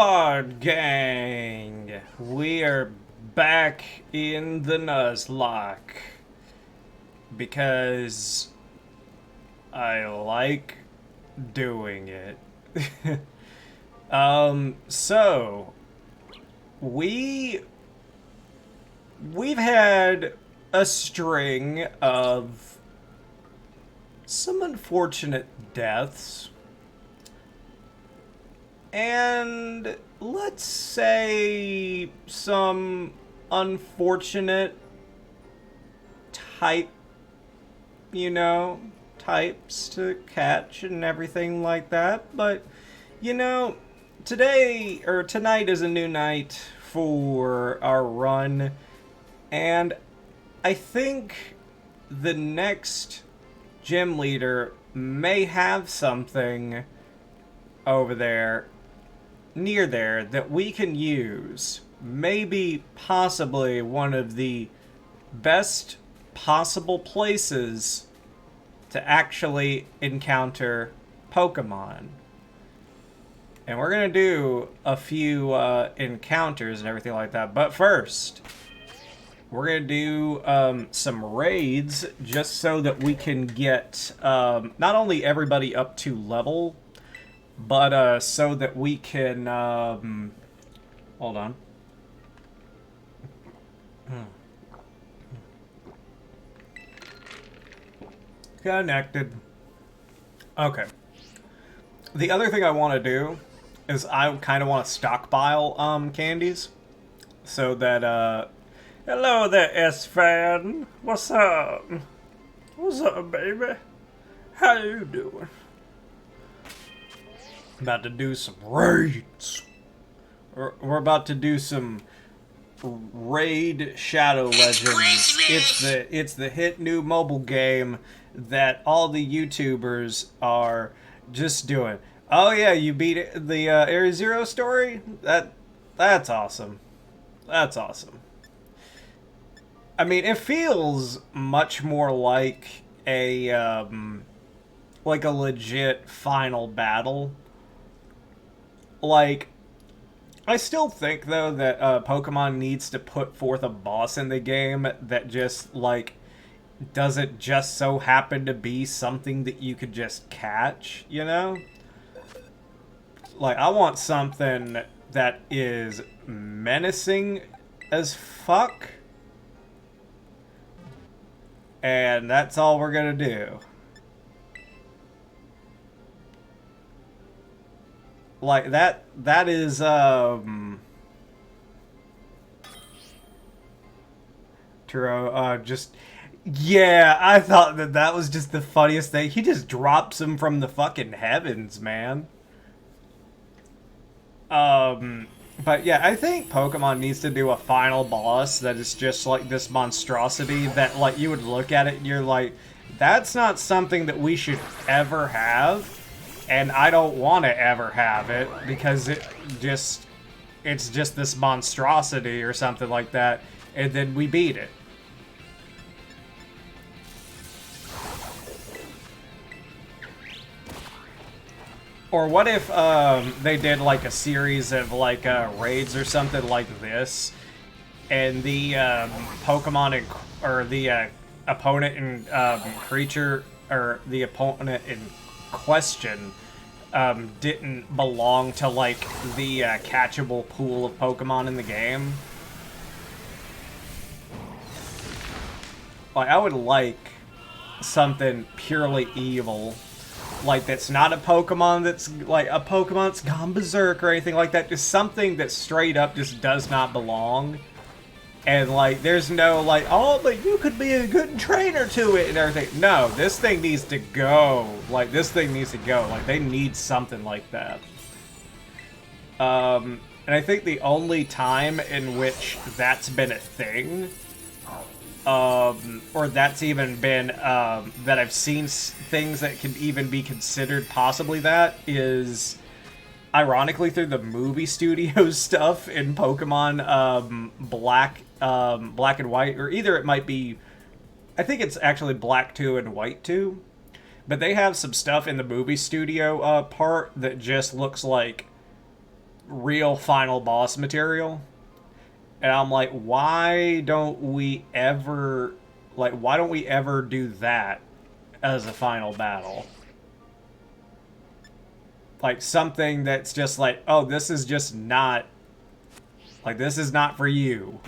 Pod Gang! We are back in the Nuzlocke because I like doing it. So we've had a string of some unfortunate deaths. And let's say some unfortunate type, types to catch and everything like that. But, tonight is a new night for our run. And I think the next gym leader may have something over there near there that we can use. Maybe possibly one of the best possible places to actually encounter Pokemon. And we're gonna do a few encounters and everything like that. But first, we're gonna do some raids just so that we can get not only everybody up to level, but so that we can hold on. Connected. Okay. The other thing I want to do is I kind of want to stockpile candies so that hello there, S-Fan. What's up? What's up, baby? How you doing? About to do some raids. We're about to do some raid Shadow Legends. It's the hit new mobile game that all the YouTubers are just doing. Oh yeah, you beat the Area Zero story? That's awesome. That's awesome. I mean, it feels much more like a legit final battle. Like, I still think, though, that Pokemon needs to put forth a boss in the game that just, like, doesn't just so happen to be something that you could just catch, you know? Like, I want something that is menacing as fuck. And that's all we're gonna do. Like, that is, Turo, just, yeah, I thought that was just the funniest thing. He just drops him from the fucking heavens, man. But yeah, I think Pokemon needs to do a final boss that is just like this monstrosity that, like, you would look at it and you're like, that's not something that we should ever have. And I don't want to ever have it because it's just this monstrosity or something like that, and then we beat it. Or what if they did like a series of like raids or something like this, and the Pokemon or the opponent and creature, or the opponent in question didn't belong to like the catchable pool of Pokemon in the game. Like, I would like something purely evil, like that's not a Pokemon that's like a Pokemon that's gone berserk or anything like that. Just something that straight up just does not belong. And, like, there's no, like, oh, but you could be a good trainer to it and everything. No, this thing needs to go. Like, this thing needs to go. Like, they need something like that. And I think the only time in which that's been a thing, or that's even been, that I've seen things that can even be considered possibly that, is ironically through the movie studio stuff in Pokemon Black and White, or either it might be, I think it's actually Black 2 and White 2, but they have some stuff in the movie studio part that just looks like real final boss material. And I'm like, why don't we ever do that as a final battle? Like something that's just like, oh, this is just not, like, this is not for you.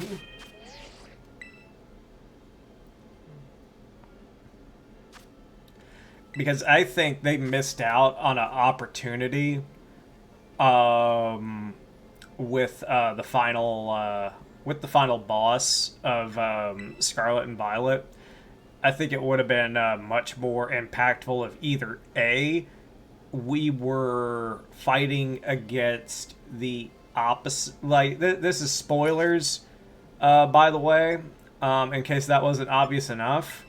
Because I think they missed out on an opportunity with the final boss of Scarlet and Violet. I think it would have been much more impactful if either A, we were fighting against the opposite. Like, this is spoilers, by the way, in case that wasn't obvious enough.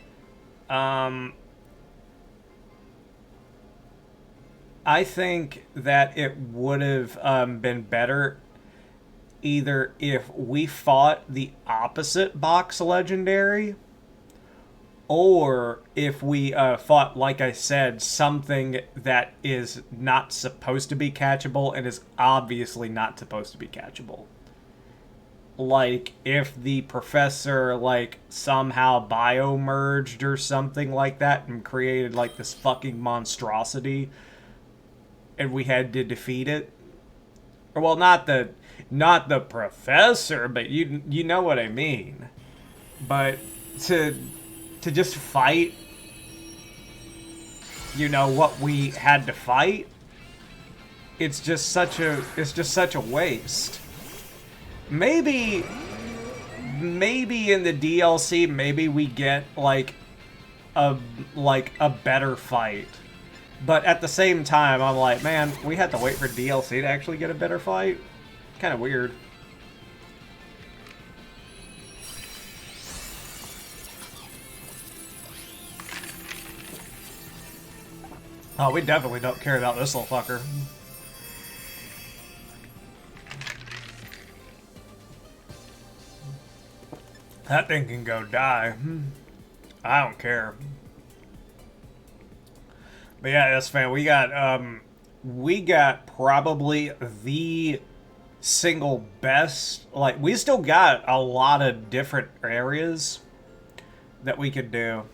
I think that it would have been better either if we fought the opposite box legendary, or if we fought, like I said, something that is not supposed to be catchable and is obviously not supposed to be catchable. Like, if the professor, like, somehow bio-merged or something like that and created, like, this fucking monstrosity and we had to defeat it. Or, well, not the professor, but you know what I mean. But to just fight, you know, what we had to fight, it's just such a waste. Maybe in the DLC, maybe we get like a better fight. But at the same time, I'm like, man, we had to wait for DLC to actually get a better fight. Kind of weird. Oh, we definitely don't care about this little fucker. That thing can go die. I don't care. But yeah, yes, fan, we got probably the single best. Like, we still got a lot of different areas that we could do.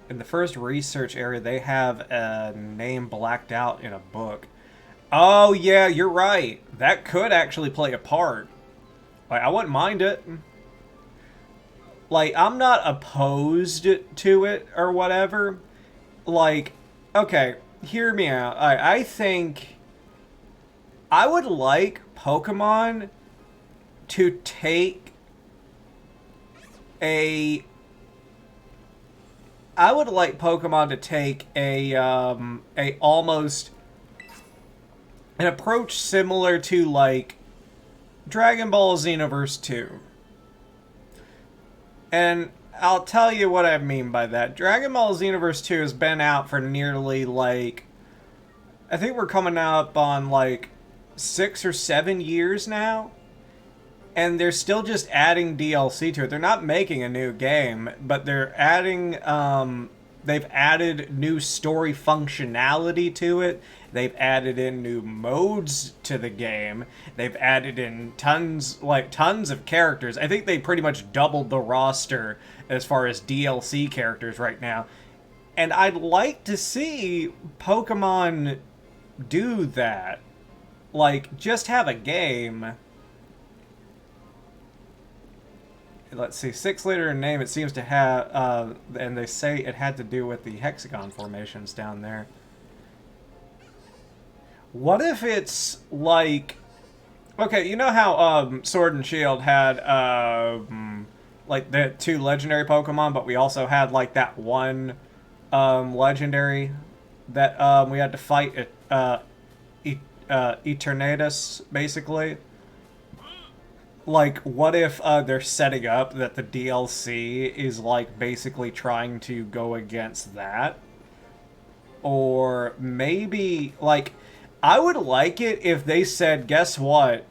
In the first research area, they have a name blacked out in a book. Oh, yeah, you're right. That could actually play a part. Like, I wouldn't mind it. Like, I'm not opposed to it or whatever. Like, okay, hear me out. I think I would like Pokemon to take a... I would like Pokemon to take a almost an approach similar to, like, Dragon Ball Xenoverse 2. And I'll tell you what I mean by that. Dragon Ball Xenoverse 2 has been out for nearly, like, I think we're coming up on, like, 6 or 7 years now. And they're still just adding DLC to it. They're not making a new game, but they're adding, they've added new story functionality to it. They've added in new modes to the game. They've added in tons of characters. I think they pretty much doubled the roster as far as DLC characters right now. And I'd like to see Pokemon do that. Like, just have a game. Let's see, 6 later in name, it seems to have, and they say it had to do with the hexagon formations down there. What if it's like, okay, you know how Sword and Shield had like the 2 legendary Pokemon, but we also had like that one legendary that we had to fight Eternatus, basically. Like, what if they're setting up that the DLC is, like, basically trying to go against that? Or maybe, like, I would like it if they said, guess what?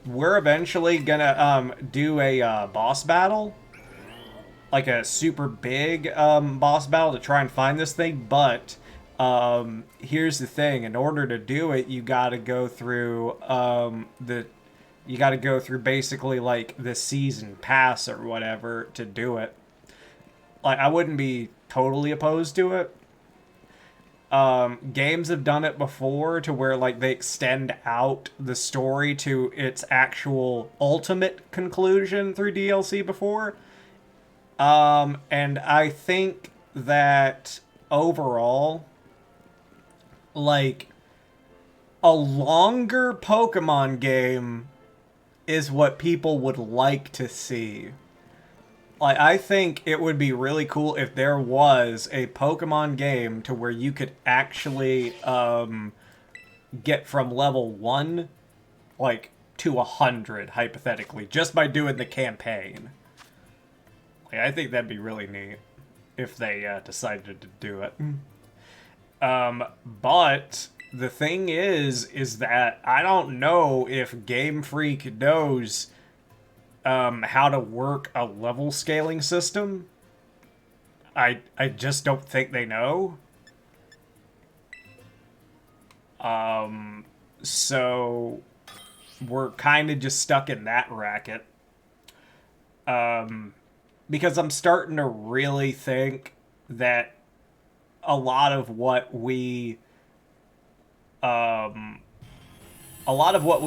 We're eventually gonna do a boss battle. like a super big boss battle to try and find this thing, but here's the thing: in order to do it, you got to go through basically like the season pass or whatever to do it. Like, I wouldn't be totally opposed to it. Games have done it before to where like they extend out the story to its actual ultimate conclusion through DLC before. And I think that overall, like, a longer Pokemon game is what people would like to see. Like, I think it would be really cool if there was a Pokemon game to where you could actually get from level 1, like, to 100, hypothetically, just by doing the campaign. Like, I think that'd be really neat if they decided to do it. But the thing is that I don't know if Game Freak knows how to work a level scaling system. I just don't think they know. So we're kind of just stuck in that racket. Because I'm starting to really think that a lot of what we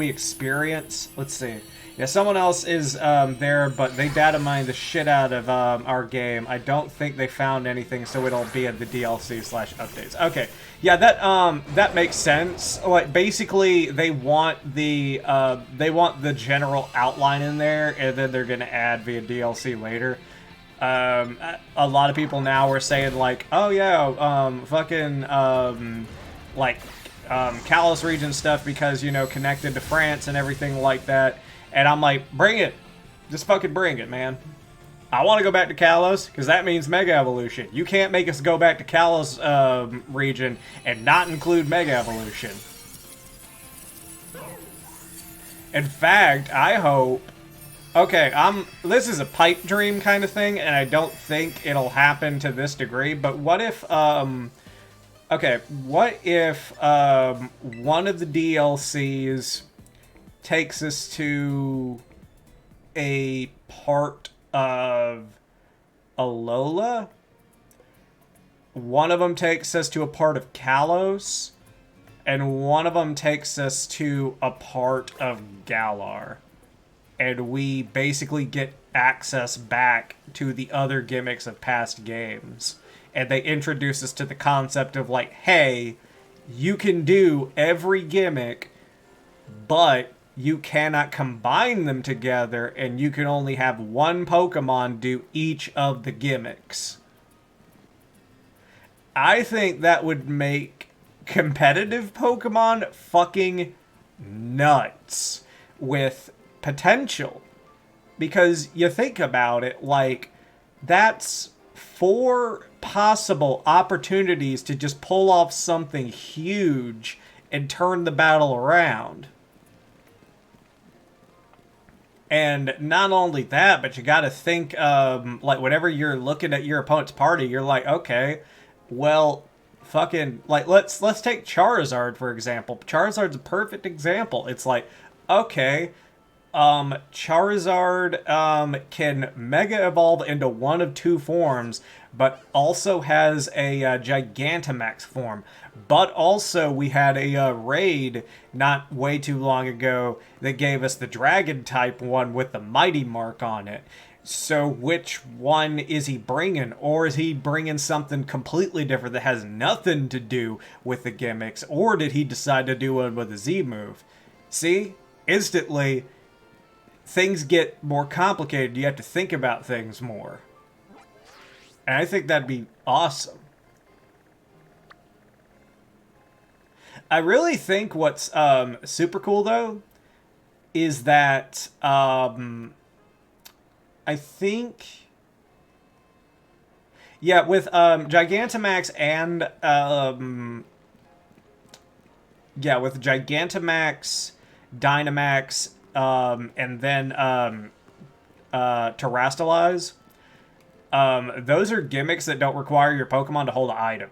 experience. Let's see. Yeah, someone else is there, but they data mined the shit out of our game. I don't think they found anything, so it'll be in the DLC/updates. Okay, yeah, that makes sense. Like, basically, they want the general outline in there, and then they're gonna add via DLC later. A lot of people now are saying like, oh yeah, Kalos region stuff because, you know, connected to France and everything like that. And I'm like, bring it. Just fucking bring it, man. I want to go back to Kalos because that means Mega Evolution. You can't make us go back to Kalos region and not include Mega Evolution. In fact, I hope... Okay, this is a pipe dream kind of thing, and I don't think it'll happen to this degree, but what if, okay, what if, one of the DLCs takes us to a part of Alola? One of them takes us to a part of Kalos, and one of them takes us to a part of Galar. And we basically get access back to the other gimmicks of past games. And they introduce us to the concept of like, hey, you can do every gimmick, but you cannot combine them together, and you can only have one Pokemon do each of the gimmicks. I think that would make competitive Pokemon fucking nuts with potential. Because you think about it, like, that's 4 possible opportunities to just pull off something huge and turn the battle around. And not only that, but you gotta think, like, whenever you're looking at your opponent's party, you're like, okay, well, fucking, like, let's take Charizard, for example. Charizard's a perfect example. It's like, okay, Charizard can Mega Evolve into one of 2 forms, but also has a Gigantamax form. But also, we had a raid not way too long ago that gave us the Dragon-type one with the Mighty Mark on it. So which one is he bringing? Or is he bringing something completely different that has nothing to do with the gimmicks? Or did he decide to do it with a Z move? See? Instantly, things get more complicated. You have to think about things more. And I think that'd be awesome. I really think what's super cool, though, is that I think... Yeah, with Gigantamax and... yeah, with Gigantamax, Dynamax, and then Terrastalize, Those are gimmicks that don't require your Pokemon to hold an item.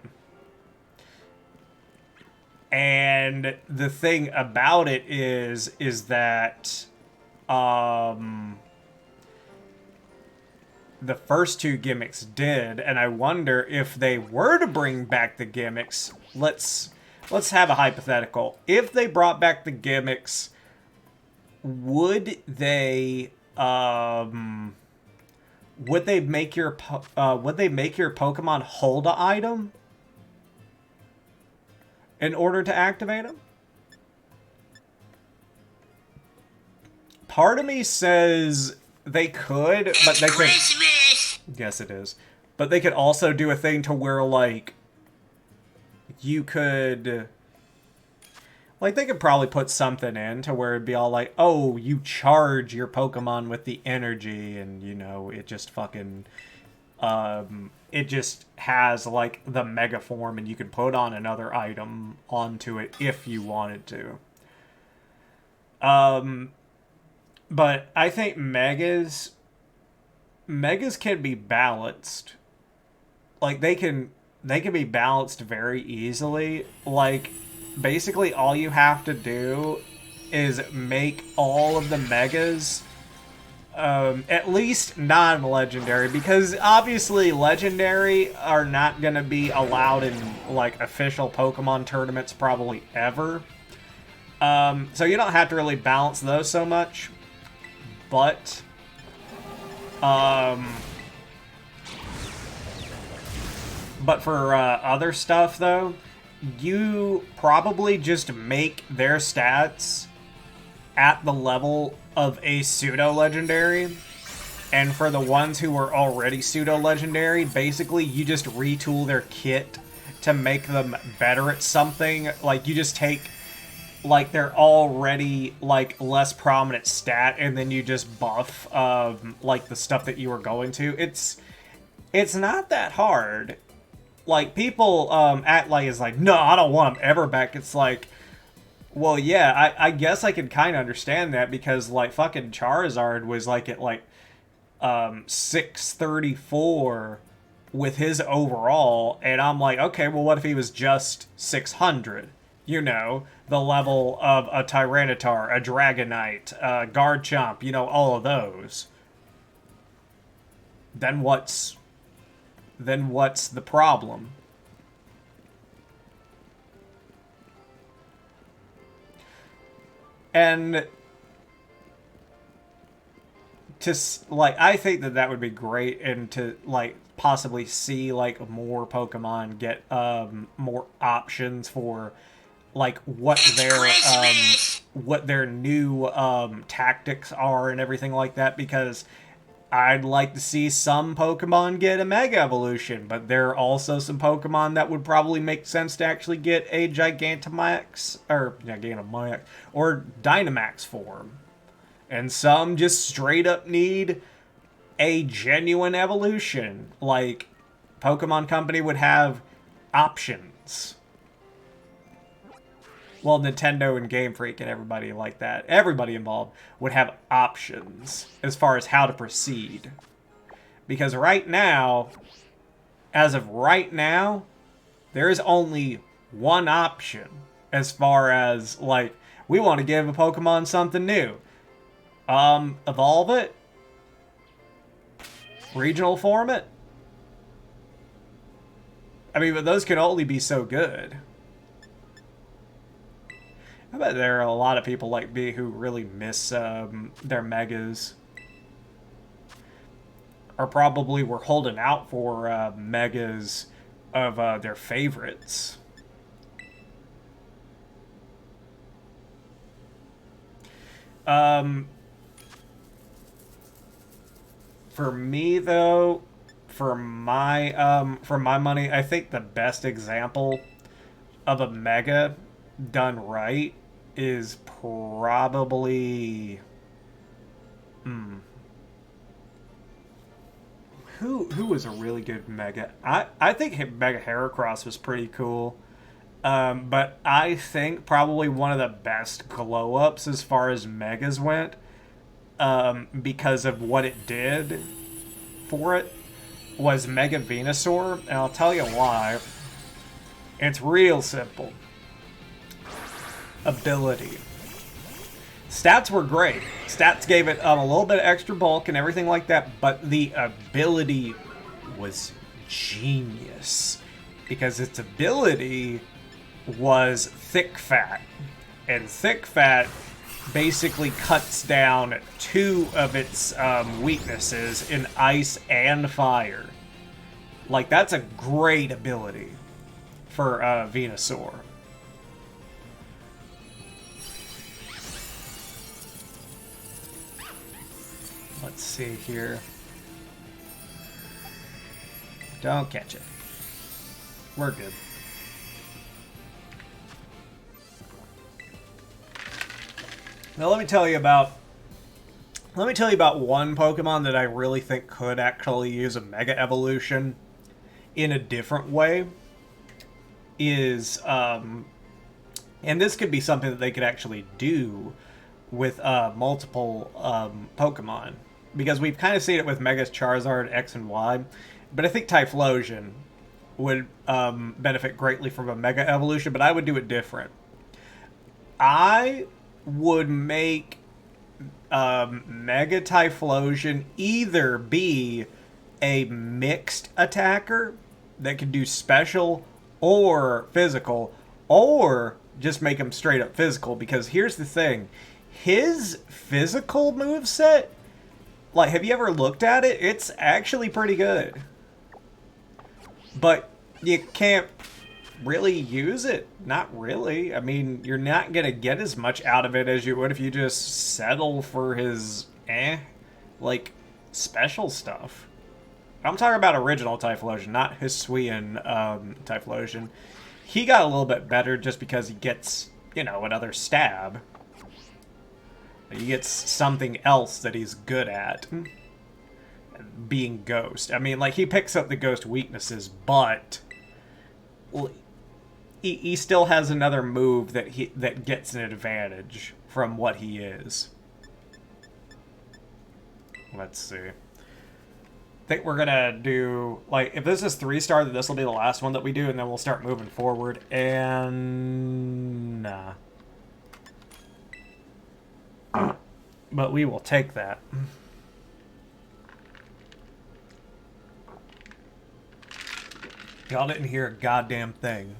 And the thing about it is that the first two gimmicks did, and I wonder if they were to bring back the gimmicks. Let's have a hypothetical. If they brought back the gimmicks, would they make your Pokemon hold an item in order to activate them? Part of me says they could, but they could. Yes, it is. But they could also do a thing to where, like, you could, like, they could probably put something in to where it'd be all like, oh, you charge your Pokemon with the energy, and, you know, it just fucking, it just has, like, the Mega Form, and you can put on another item onto it if you wanted to. But I think Megas can be balanced. Like, they can be balanced very easily. Like, basically all you have to do is make all of the Megas at least non-legendary, because obviously legendary are not going to be allowed in, like, official Pokemon tournaments probably ever. So you don't have to really balance those so much. But for other stuff, though, you probably just make their stats at the level of a pseudo-legendary. And for the ones who are already pseudo-legendary, basically you just retool their kit to make them better at something. Like, you just take, like, they're already, like, less prominent stat, and then you just buff, like, the stuff that you were going to. It's not that hard. Like, people, act like it's like, no, I don't want them ever back. It's like, well, yeah, I guess I can kind of understand that, because, like, fucking Charizard was, like, at, like, 634 with his overall, and I'm like, okay, well, what if he was just 600? You know, the level of a Tyranitar, a Dragonite, a Garchomp, you know, all of those. Then what's the problem? And to, like, I think that would be great, and to, like, possibly see, like, more Pokemon get more options for, like, what their new tactics are and everything like that, because I'd like to see some Pokemon get a Mega Evolution, but there are also some Pokemon that would probably make sense to actually get a Gigantamax, or Dynamax form. And some just straight up need a genuine evolution. Like, Pokemon Company would have options. Well, Nintendo and Game Freak and everybody like that, everybody involved, would have options as far as how to proceed. Because right now, as of right now, there is only one option as far as, like, we want to give a Pokemon something new. Evolve it? Regional form it? I mean, but those can only be so good. I bet there are a lot of people like me who really miss their Megas. Or probably were holding out for Megas of their favorites. For me, though, for my money, I think the best example of a Mega done right is probably who was a really good Mega? I think Mega Heracross was pretty cool. But I think probably one of the best glow-ups as far as Megas went, because of what it did for it, was Mega Venusaur, and I'll tell you why. It's real simple. Ability. Stats were great. Stats gave it a little bit of extra bulk and everything like that, but the ability was genius. Because its ability was Thick Fat. And Thick Fat basically cuts down 2 of its weaknesses in ice and fire. Like, that's a great ability for Venusaur. Let's see here. Don't catch it. We're good. Now let me tell you about one Pokemon that I really think could actually use a Mega Evolution in a different way. And this could be something that they could actually do with multiple Pokemon. Because we've kind of seen it with Megas Charizard X and Y. But I think Typhlosion would benefit greatly from a Mega Evolution, but I would do it different. I would make Mega Typhlosion either be a mixed attacker that can do special or physical, or just make him straight up physical, because here's the thing. His physical moveset, like, have you ever looked at it? It's actually pretty good. But you can't really use it. Not really. I mean, you're not going to get as much out of it as you would if you just settle for his, like, special stuff. I'm talking about original Typhlosion, not Hisuian Typhlosion. He got a little bit better just because he gets, you know, another stab. He gets something else that he's good at. Being Ghost. I mean, like, he picks up the Ghost weaknesses, but he still has another move that gets an advantage from what he is. Let's see. I think we're gonna do, like, if this is 3-star, then this will be the last one that we do, and then we'll start moving forward. And nah. But we will take that. Y'all didn't hear a goddamn thing.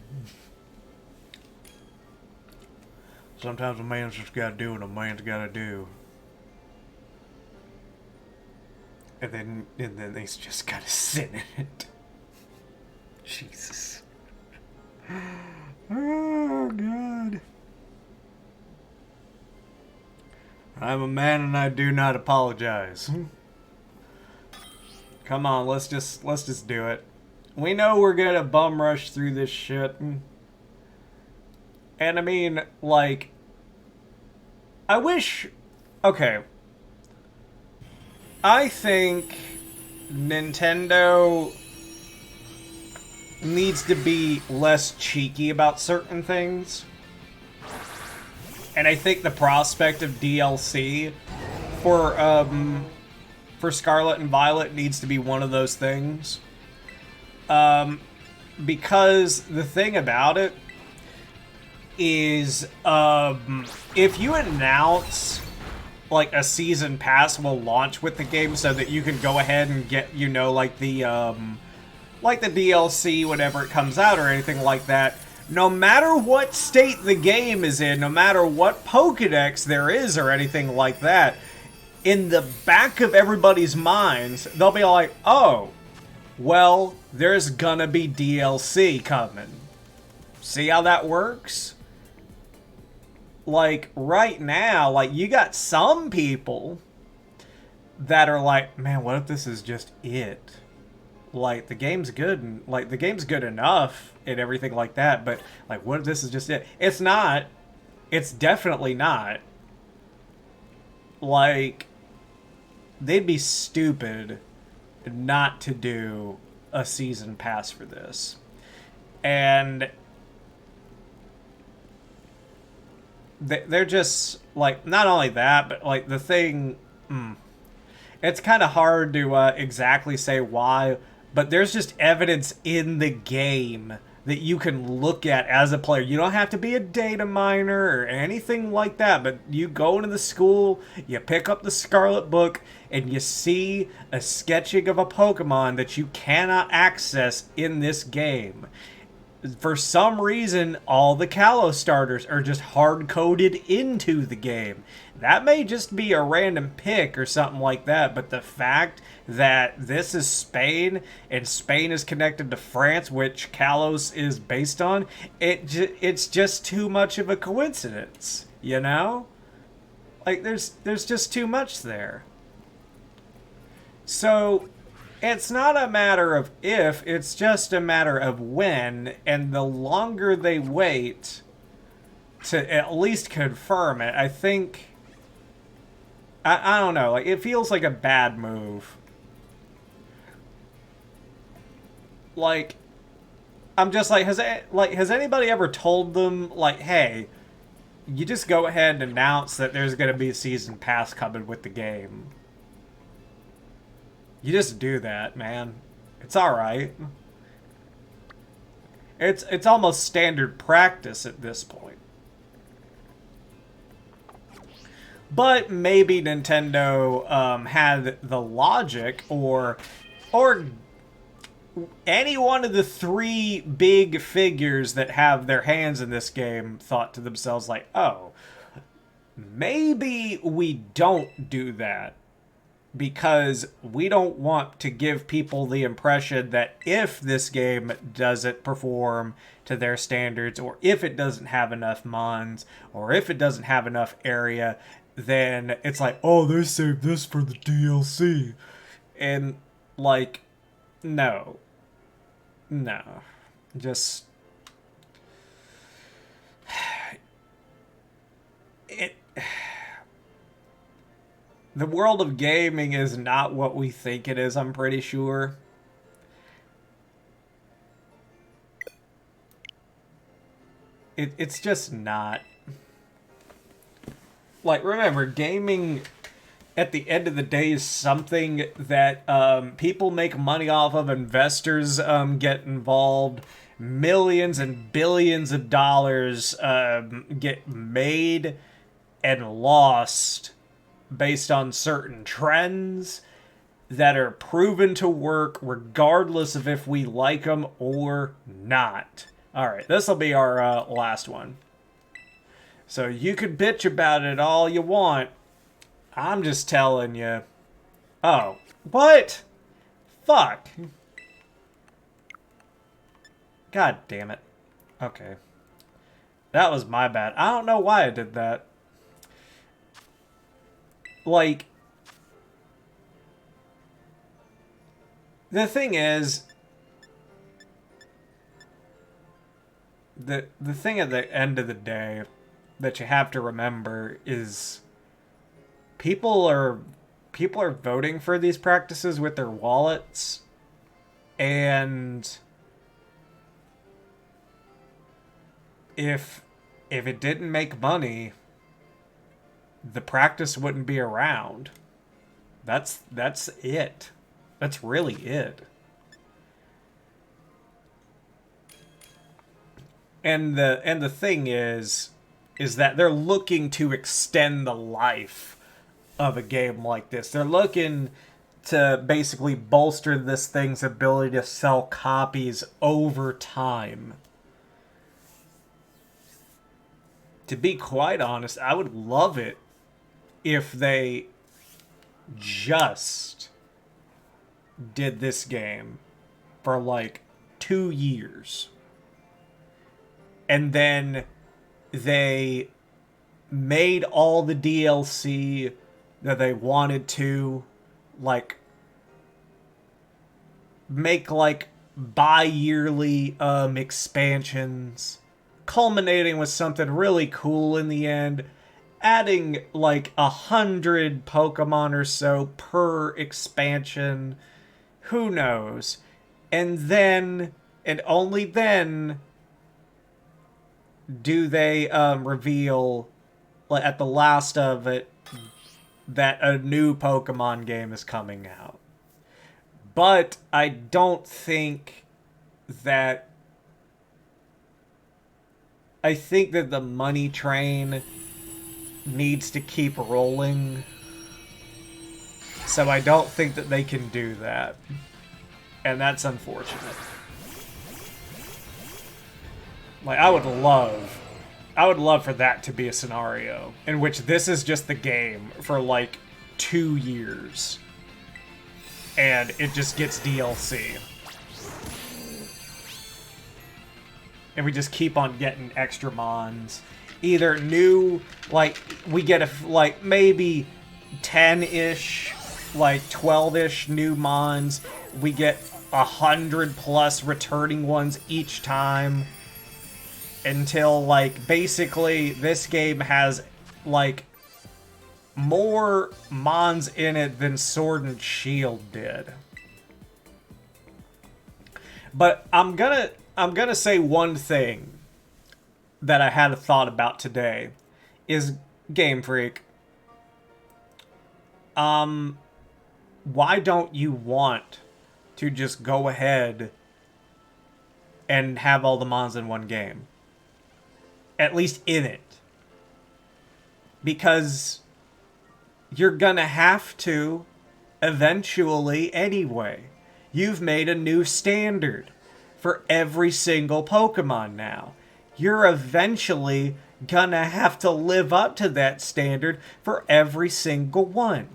Sometimes a man's just gotta do what a man's gotta do. And then he's just gotta sit in it. Jesus. Oh, God. I'm a man and I do not apologize. Come on, let's just do it. We know we're gonna bum rush through this shit. And I mean, like, I wish... Okay. I think Nintendo needs to be less cheeky about certain things. And I think the prospect of DLC for Scarlet and Violet needs to be one of those things. Because the thing about it is, if you announce, like, a season pass will launch with the game so that you can go ahead and get, you know, like the DLC whenever it comes out or anything like that, no matter what state the game is in, no matter what Pokédex there is or anything like that, in the back of everybody's minds, they'll be like, oh, well, there's gonna be DLC coming. See how that works? Like, right now, like, you got some people that are like, man, what if this is just it? Like, the game's good, and, like, the game's good enough and everything like that, but, like, what if this is just it? It's not. It's definitely not. Like, they'd be stupid not to do a season pass for this. And they're just, like, not only that, but, like, the thing, it's kind of hard to exactly say why, but there's just evidence in the game that you can look at as a player. You don't have to be a data miner or anything like that, but you go into the school, you pick up the Scarlet Book, and you see a sketching of a Pokemon that you cannot access in this game. For some reason, all the Kalos starters are just hard-coded into the game. That may just be a random pick or something like that, but the fact that this is Spain, and Spain is connected to France, which Kalos is based on, it's just too much of a coincidence, you know? Like, there's just too much there. So, it's not a matter of if, it's just a matter of when, and the longer they wait to at least confirm it, I think... I don't know, like, it feels like a bad move. Like, I'm just like, has anybody ever told them, like, hey, you just go ahead and announce that there's going to be a season pass coming with the game? You just do that, man. It's alright. It's almost standard practice at this point. But maybe Nintendo had the logic, or any one of the three big figures that have their hands in this game thought to themselves like, oh, maybe we don't do that. Because we don't want to give people the impression that if this game doesn't perform to their standards, or if it doesn't have enough mons, or if it doesn't have enough area, then it's like, oh, they saved this for the DLC. And, like, no. No. Just... The world of gaming is not what we think it is, I'm pretty sure. It's just not. Like, remember, gaming at the end of the day is something that people make money off of, investors get involved, millions and billions of dollars get made and lost based on certain trends that are proven to work regardless of if we like them or not. Alright, this will be our last one. So you could bitch about it all you want. I'm just telling you. Oh, what? Fuck. God damn it. Okay. That was my bad. I don't know why I did that. Like, the thing is, the thing at the end of the day that you have to remember is people are voting for these practices with their wallets, and if it didn't make money, the practice wouldn't be around. That's it. That's really it. And the thing is that they're looking to extend the life of a game like this. They're looking to basically bolster this thing's ability to sell copies over time. To be quite honest, I would love it if they just did this game for like 2 years. And then they made all the DLC that they wanted to, like, make like bi-yearly expansions, culminating with something really cool in the end, adding like 100 Pokemon or so per expansion, who knows, and then, and only then, do they reveal, like, at the last of it, that a new Pokemon game is coming out. But I don't think that... I think that the money train needs to keep rolling. So I don't think that they can do that. And that's unfortunate. Like, I would love for that to be a scenario in which this is just the game for like 2 years. And it just gets DLC. And we just keep on getting extra mons. Either new, like, we get like maybe 10-ish, like 12-ish new mons. We get 100+ returning ones each time. Until, like, basically this game has, like, more mons in it than Sword and Shield did. But I'm gonna say one thing that I had a thought about today is Game Freak. Why don't you want to just go ahead and have all the mons in one game? At least in it. Because you're gonna have to eventually anyway. You've made a new standard for every single Pokemon now. You're eventually gonna have to live up to that standard for every single one.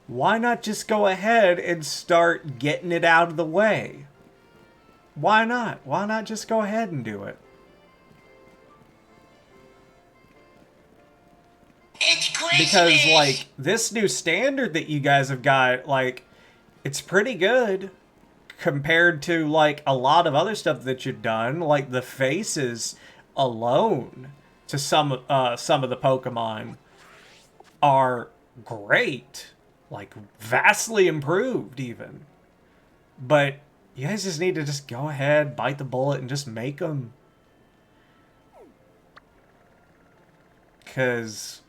Why not just go ahead and start getting it out of the way? Why not? Why not just go ahead and do it? Because, like, this new standard that you guys have got, like, it's pretty good compared to, like, a lot of other stuff that you've done. Like, the faces alone to some of the Pokemon are great. Like, vastly improved, even. But you guys just need to just go ahead, bite the bullet, and just make them. Because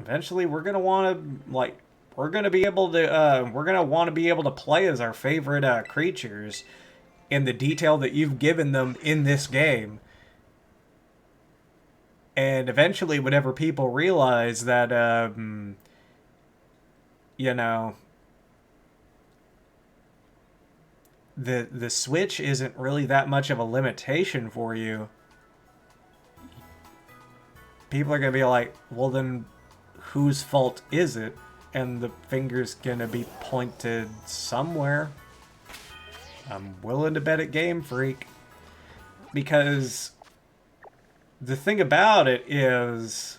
eventually we're going to want to, like, we're going to be able to, we're going to want to be able to play as our favorite creatures in the detail that you've given them in this game. And eventually, whenever people realize that, you know, the Switch isn't really that much of a limitation for you, people are going to be like, well, then whose fault is it? And the finger's going to be pointed somewhere. I'm willing to bet at Game Freak. Because the thing about it is...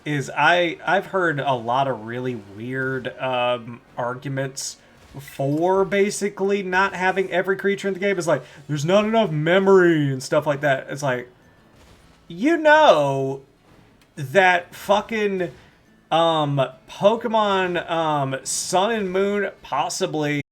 I've heard a lot of really weird arguments for basically not having every creature in the game. It's like, there's not enough memory and stuff like that. It's like, you know that fucking Pokemon Sun and Moon possibly